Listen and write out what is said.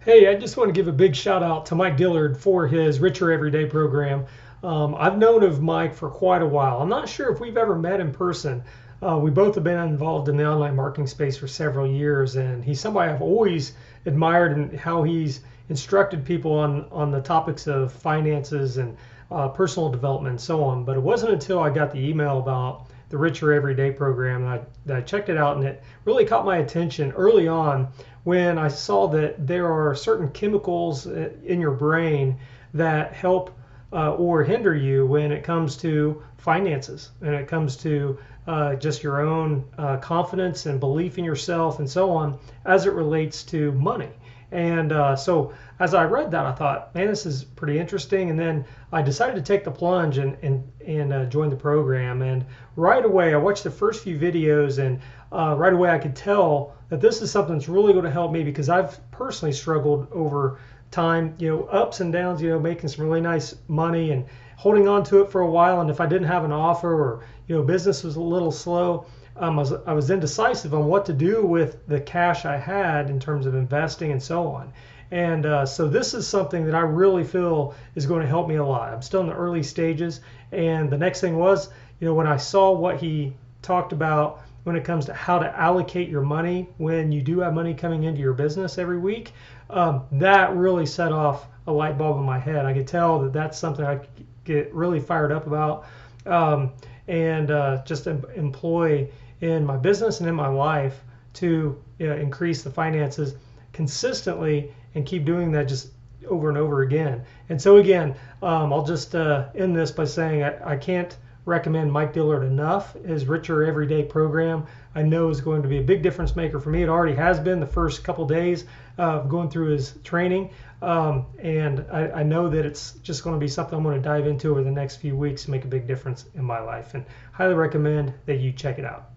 Hey, I just want to give a big shout out to Mike Dillard for his Richer Everyday program. I've known of Mike for quite a while. I'm not sure if we've ever met in person. We both have been involved in the online marketing space for several years, and he's somebody I've always admired and how he's instructed people on the topics of finances and personal development and so on. But it wasn't until I got the email about the Richer Everyday program that I checked it out, and it really caught my attention early on when I saw that there are certain chemicals in your brain that help or hinder you when it comes to finances and it comes to just your own confidence and belief in yourself and so on as it relates to money. And so as I read that, I thought, man, this is pretty interesting. And then I decided to take the plunge and join the program. And right away, I watched the first few videos, and right away I could tell that this is something that's really going to help me because I've personally struggled over time, ups and downs, making some really nice money and holding on to it for a while. And if I didn't have an offer or, business was a little slow, I was indecisive on what to do with the cash I had in terms of investing and so on. And so this is something that I really feel is going to help me a lot. I'm still in the early stages. And the next thing was, when I saw what he talked about when it comes to how to allocate your money when you do have money coming into your business every week, that really set off a light bulb in my head. I could tell that that's something I get really fired up about and just employ in my business and in my life to increase the finances consistently and keep doing that just over and over again. And so again, I'll just end this by saying I can't recommend Mike Dillard enough. His Richer Everyday program I know is going to be a big difference maker for me. It already has been the first couple days of going through his training. And I know that it's just going to be something I'm going to dive into over the next few weeks to make a big difference in my life, and highly recommend that you check it out.